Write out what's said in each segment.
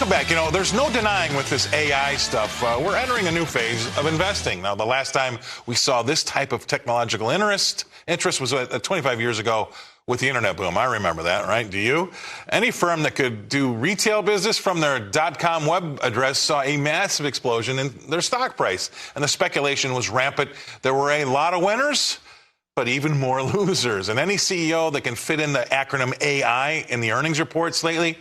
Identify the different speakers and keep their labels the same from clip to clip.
Speaker 1: Welcome back. You know, there's no denying with this AI stuff, we're entering a new phase of investing. Now, the last time we saw this type of technological interest was 25 years ago with the internet boom. I remember that, right? Do you? Any firm that could do retail business from their .com web address saw a massive explosion in their stock price, and the speculation was rampant. There were a lot of winners, but even more losers. And any CEO that can fit in the acronym AI in the earnings reports lately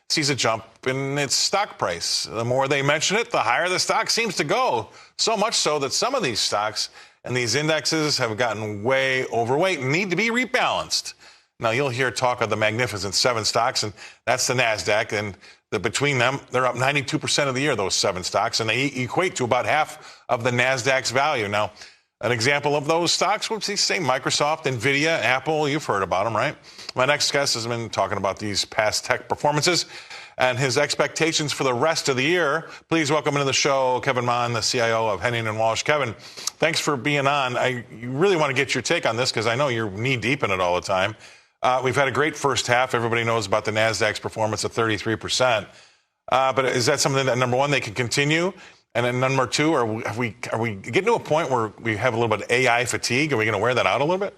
Speaker 1: sees a jump in its stock price. The more they mention it, the higher the stock seems to go. So much so that some of these stocks and these indexes have gotten way overweight and need to be rebalanced. Now, you'll hear talk of the Magnificent Seven stocks, and that's the NASDAQ. And between them, they're up 92% of the year, those seven stocks, and they equate to about half of the NASDAQ's value. Now, an example of those stocks would be, say, Microsoft, NVIDIA, Apple. You've heard about them, right? My next guest has been talking about these past tech performances and his expectations for the rest of the year. Please welcome into the show Kevin Mahn, the CIO of Henning & Walsh. Kevin, thanks for being on. I really want to get your take on this because I know you're knee-deep in it all the time. We've had a great first half. Everybody knows about the NASDAQ's performance of 33%. But is that something that, number one, they can continue? And then number two, are we getting to a point where we have a little bit of AI fatigue? Are we going to wear that out a little bit?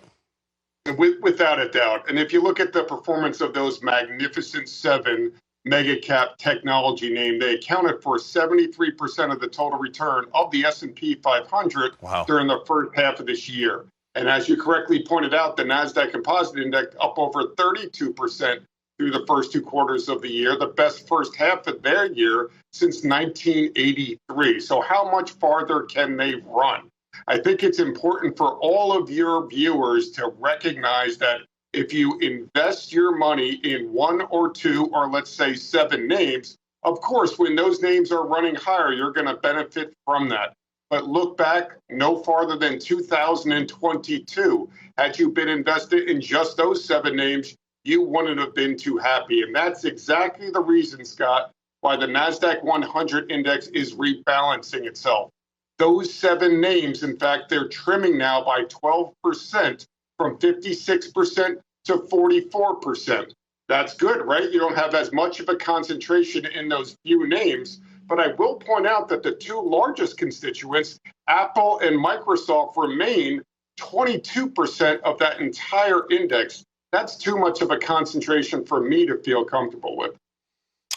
Speaker 2: Without a doubt. And if you look at the performance of those Magnificent Seven mega cap technology name, they accounted for 73% of the total return of the S&P 500 during the first half of this year. And as you correctly pointed out, the NASDAQ Composite Index up over 32% through the first two quarters of the year, the best first half of their year since 1983. So how much farther can they run? I think it's important for all of your viewers to recognize that if you invest your money in one or two, or let's say seven names, of course, when those names are running higher, you're going to benefit from that. But look back no farther than 2022. Had you been invested in just those seven names, you wouldn't have been too happy. And that's exactly the reason, Scott, why the NASDAQ 100 index is rebalancing itself. Those seven names, in fact, they're trimming now by 12% from 56% to 44%. That's good, right? You don't have as much of a concentration in those few names. But I will point out that the two largest constituents, Apple and Microsoft, remain 22% of that entire index. That's too much of a concentration for me to feel comfortable with.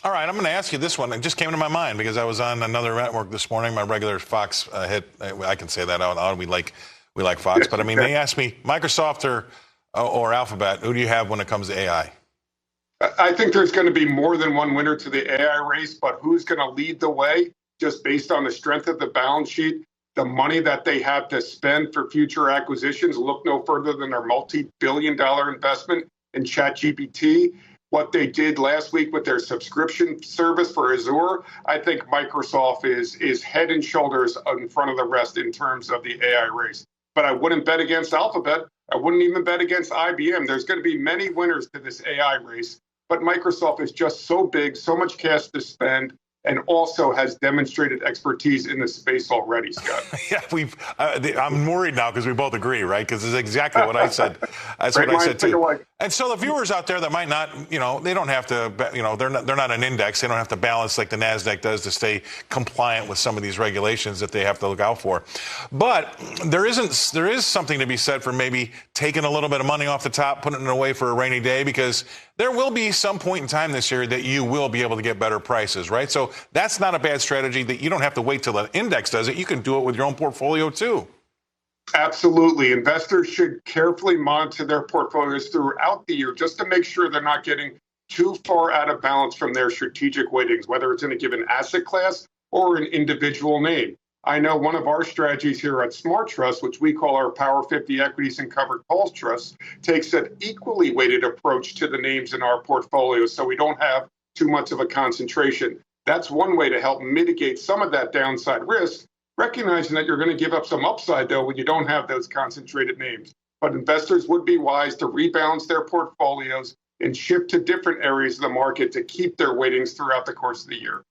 Speaker 1: All right, I'm going to ask you this one. It just came to my mind because I was on another network this morning, my regular Fox hit. I can say that out loud. We like Fox. But, I mean, they asked me, Microsoft or Alphabet, who do you have when it comes to AI?
Speaker 2: I think there's going to be more than one winner to the AI race, but who's going to lead the way just based on the strength of the balance sheet, the money that they have to spend for future acquisitions? Look no further than their multi-billion-dollar investment in ChatGPT. What they did last week with their subscription service for Azure, I think Microsoft is head and shoulders in front of the rest in terms of the AI race. But I wouldn't bet against Alphabet. I wouldn't even bet against IBM. There's going to be many winners to this AI race. But Microsoft is just so big, so much cash to spend, and also has demonstrated expertise in the space already, Scott.
Speaker 1: Yeah, I'm worried now because we both agree, right? Because it's exactly what I said. That's what I said too. And so the viewers out there that might not, they don't have to, they're not an index. They don't have to balance like the NASDAQ does to stay compliant with some of these regulations that they have to look out for. But there is something to be said for maybe taking a little bit of money off the top, putting it away for a rainy day, because there will be some point in time this year that you will be able to get better prices, right? So that's not a bad strategy that you don't have to wait till the index does it. You can do it with your own portfolio too.
Speaker 2: Absolutely. Investors should carefully monitor their portfolios throughout the year just to make sure they're not getting too far out of balance from their strategic weightings, whether it's in a given asset class or an individual name. I know one of our strategies here at Smart Trust, which we call our Power 50 Equities and Covered Calls Trust, takes an equally weighted approach to the names in our portfolio so we don't have too much of a concentration. That's one way to help mitigate some of that downside risk, recognizing that you're going to give up some upside, though, when you don't have those concentrated names. But investors would be wise to rebalance their portfolios and shift to different areas of the market to keep their weightings throughout the course of the year.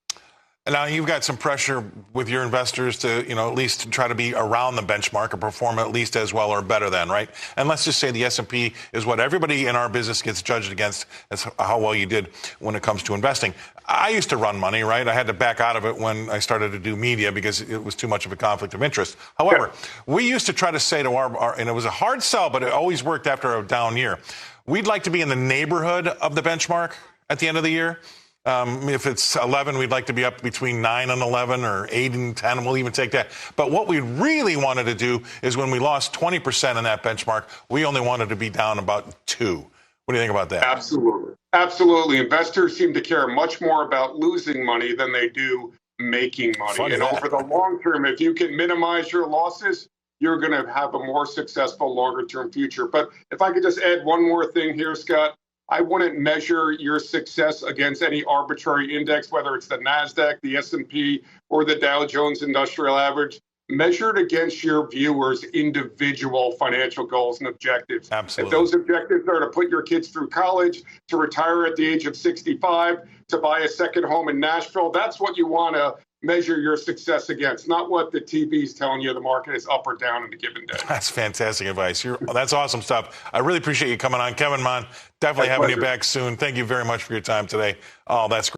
Speaker 1: Now you've got some pressure with your investors to, at least try to be around the benchmark or perform at least as well or better than, right? And let's just say the S&P is what everybody in our business gets judged against as how well you did when it comes to investing. I used to run money, right? I had to back out of it when I started to do media because it was too much of a conflict of interest. However, we used to try to say to our, and it was a hard sell, but it always worked after a down year. We'd like to be in the neighborhood of the benchmark at the end of the year. If it's 11, we'd like to be up between 9 and 11 or 8 and 10. We'll even take that. But what we really wanted to do is when we lost 20% in that benchmark, we only wanted to be down about 2. What do you think about that?
Speaker 2: Absolutely. Absolutely. Investors seem to care much more about losing money than they do making money. And over the long term, if you can minimize your losses, you're going to have a more successful longer term future. But if I could just add one more thing here, Scott. I wouldn't measure your success against any arbitrary index, whether it's the NASDAQ, the S&P, or the Dow Jones Industrial Average. Measure it against your viewers' individual financial goals and objectives.
Speaker 1: Absolutely.
Speaker 2: If those objectives are to put your kids through college, to retire at the age of 65, to buy a second home in Nashville, that's what you want to measure your success against, not what the TV's telling you the market is up or down in a given day.
Speaker 1: That's fantastic advice. That's awesome stuff. I really appreciate you coming on. Kevin Mahn, definitely having you back soon. Thank you very much for your time today. Oh, that's great.